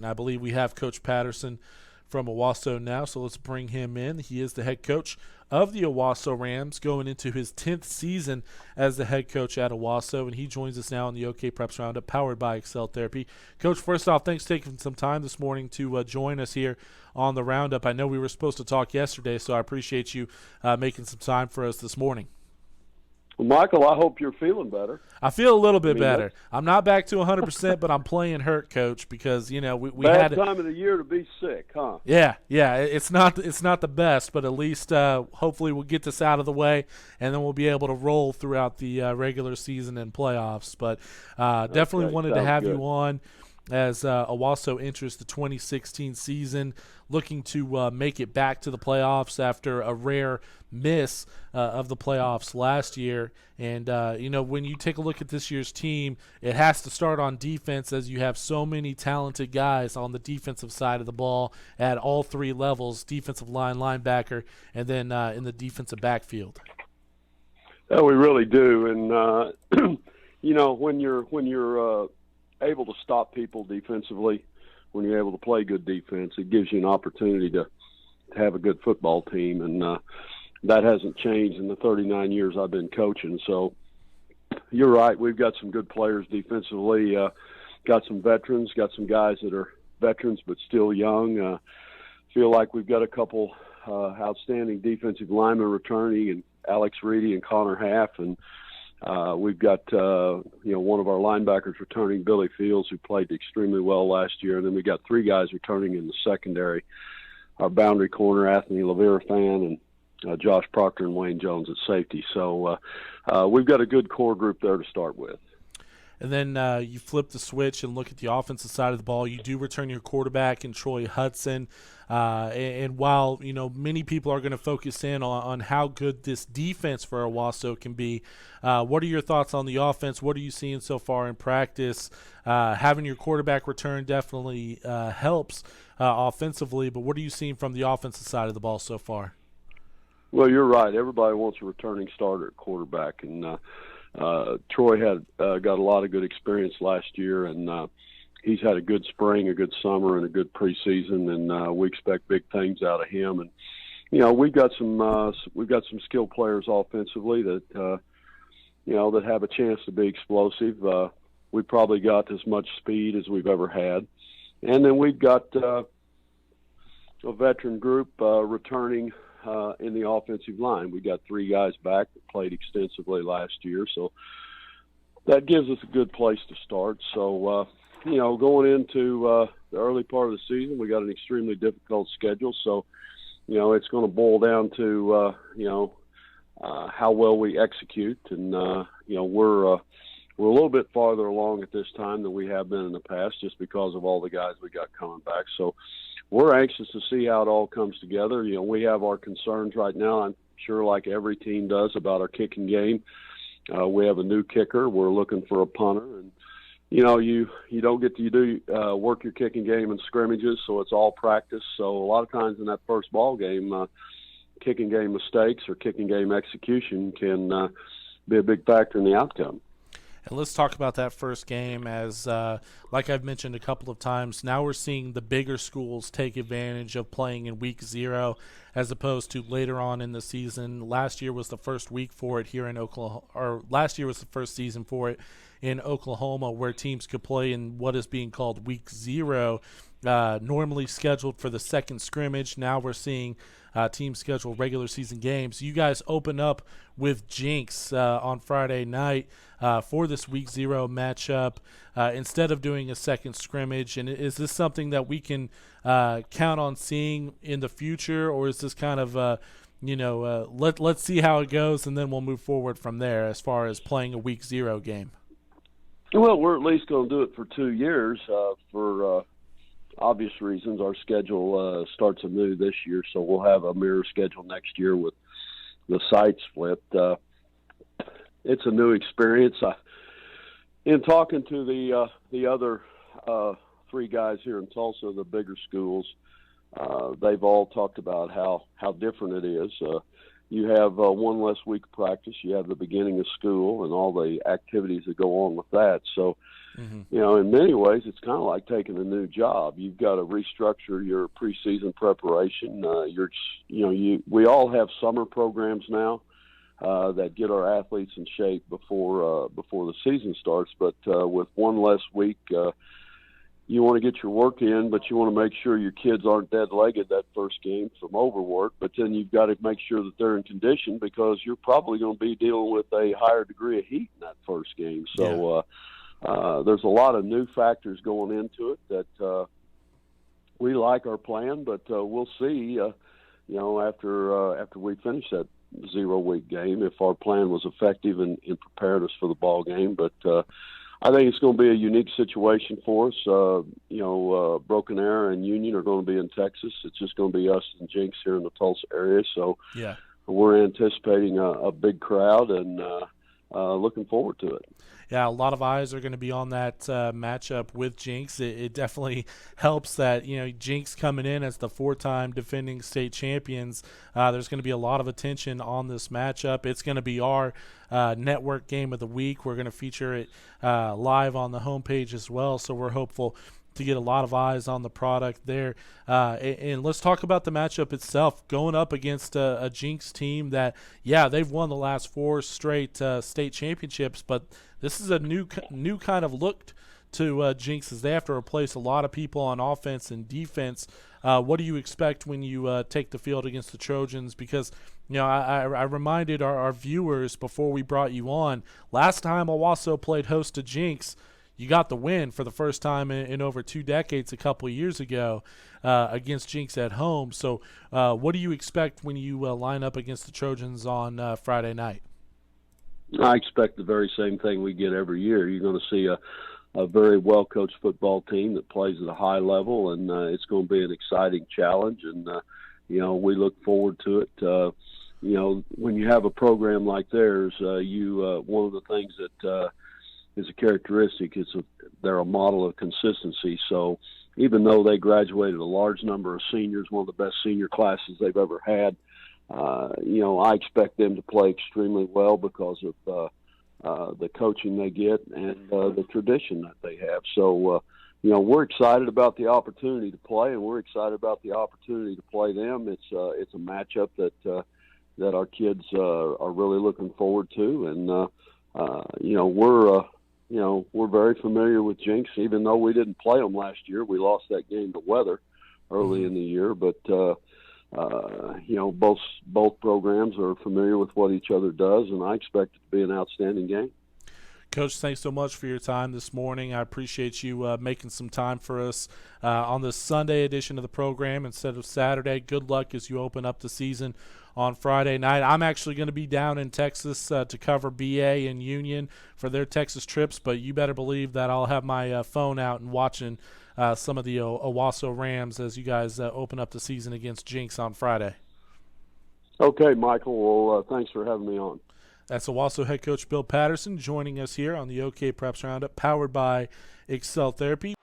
And I believe we have Coach Patterson from Owasso now, so let's bring him in. He is the head coach of the Owasso Rams, going into his 10th season as the head coach at Owasso, and he joins us now on the OKPreps Round Up, powered by Excel Therapy. Coach, first off, thanks for taking some time this morning to join us here on the Roundup. I know we were supposed to talk yesterday, so I appreciate you making some time for us this morning. Well, Michael, I hope you're feeling better. I feel a little bit better. I'm not back to 100%, but I'm playing hurt, Coach, because we bad had time of the year to be sick, huh? Yeah. It's not the best, but at least hopefully we'll get this out of the way, and then we'll be able to roll throughout the regular season and playoffs. But definitely wanted to have you on as Owasso enters the 2016 season, looking to make it back to the playoffs after a rare miss of the playoffs last year. And, when you take a look at this year's team, it has to start on defense, as you have so many talented guys on the defensive side of the ball at all three levels, defensive line, linebacker, and then in the defensive backfield. Yeah, we really do. And, when you're able to stop people defensively, when you're able to play good defense, it gives you an opportunity to have a good football team. And that hasn't changed in the 39 years I've been coaching. So you're right. We've got some good players defensively, got some veterans, got some guys that are veterans but still young. Feel like we've got a couple outstanding defensive linemen returning, and Alex Reedy and Connor Half. And we've got, one of our linebackers returning, Billy Fields, who played extremely well last year. And then we got three guys returning in the secondary, our boundary corner, Anthony Leviathan, and Josh Proctor and Wayne Jones at safety. So we've got a good core group there to start with. And then you flip the switch and look at the offensive side of the ball. You do return your quarterback in Troy Hudson. And while, many people are going to focus in on how good this defense for Owasso can be, what are your thoughts on the offense? What are you seeing so far in practice? Having your quarterback return definitely helps offensively, but what are you seeing from the offensive side of the ball so far? Well, you're right. Everybody wants a returning starter at quarterback, and Troy had got a lot of good experience last year, and he's had a good spring, a good summer, and a good preseason, and we expect big things out of him. And we've got some skilled players offensively that that have a chance to be explosive. We probably got as much speed as we've ever had, and then we've got a veteran group returning. In the offensive line, we got three guys back that played extensively last year, so that gives us a good place to start. So, going into the early part of the season, we got an extremely difficult schedule. So, it's going to boil down to how well we execute, and we're a little bit farther along at this time than we have been in the past, just because of all the guys we got coming back. So we're anxious to see how it all comes together. We have our concerns right now, I'm sure, like every team does, about our kicking game. We have a new kicker. We're looking for a punter. And, you don't get to work your kicking game in scrimmages, so it's all practice. So a lot of times in that first ball game, kicking game mistakes or kicking game execution can be a big factor in the outcome. And let's talk about that first game as, like I've mentioned a couple of times, now we're seeing the bigger schools take advantage of playing in week 0 as opposed to later on in the season. Last year was the first week for it here in Oklahoma, or last year was the first season for it in Oklahoma, where teams could play in what is being called week 0, normally scheduled for the second scrimmage. Now we're seeing teams schedule regular season games. You guys open up with Jinx on Friday night for this week 0 matchup instead of doing a second scrimmage. And is this something that we can count on seeing in the future, or is this kind of let's see how it goes and then we'll move forward from there as far as playing a week 0 game? Well, we're at least going to do it for 2 years for obvious reasons. Our schedule starts anew this year, so we'll have a mirror schedule next year with the site split. It's a new experience. In talking to the other 3 guys here in Tulsa, the bigger schools, they've all talked about how different it is. You have 1 less week of practice. You have the beginning of school and all the activities that go on with that. So In many ways, it's kind of like taking a new job. You've got to restructure your preseason preparation. We all have summer programs now that get our athletes in shape before the season starts. But with one less week, you want to get your work in, but you want to make sure your kids aren't dead-legged that first game from overwork. But then you've got to make sure that they're in condition because you're probably going to be dealing with a higher degree of heat in that first game. So there's a lot of new factors going into it that we like our plan, but we'll see, after we finish that 0-week game if our plan was effective in preparing us for the ball game. But I think it's going to be a unique situation for us. Broken Arrow and Union are going to be in Texas. It's just going to be us and Jinx here in the Tulsa area. So we're anticipating a big crowd and looking forward to it. Yeah, a lot of eyes are going to be on that matchup with Jinx. It definitely helps that, Jinx coming in as the 4-time defending state champions. There's going to be a lot of attention on this matchup. It's going to be our network game of the week. We're going to feature it live on the homepage as well, so we're hopeful to get a lot of eyes on the product there. And let's talk about the matchup itself. Going up against a Jinx team that, they've won the last 4 straight state championships, but this is a new kind of look to Jinx as they have to replace a lot of people on offense and defense. What do you expect when you take the field against the Trojans? Because, I reminded our viewers before we brought you on, last time Owasso played host to Jinx, you got the win for the first time in over 2 decades a couple of years ago against Jinx at home. So what do you expect when you line up against the Trojans on Friday night? I expect the very same thing we get every year. You're going to see a very well-coached football team that plays at a high level, and it's going to be an exciting challenge, and, we look forward to it. When you have a program like theirs, one of the things that is a characteristic is they're a model of consistency. So even though they graduated a large number of seniors, one of the best senior classes they've ever had, I expect them to play extremely well because of the coaching they get and the tradition that they have. So, we're excited about the opportunity to play, and we're excited about the opportunity to play them. It's a matchup that our kids are really looking forward to, and we're very familiar with Jinx, even though we didn't play them last year. We lost that game to weather early in the year, but both programs are familiar with what each other does, and I expect it to be an outstanding game. Coach, thanks so much for your time this morning. I appreciate you making some time for us on this Sunday edition of the program instead of Saturday. Good luck as you open up the season on Friday night. I'm actually going to be down in Texas to cover BA and Union for their Texas trips, but you better believe that I'll have my phone out and watching some of the Owasso Rams as you guys open up the season against Jinx on Friday. Okay, Michael. Well, thanks for having me on. That's Owasso head coach Bill Patterson joining us here on the OKPreps Round Up, powered by Excel Therapy.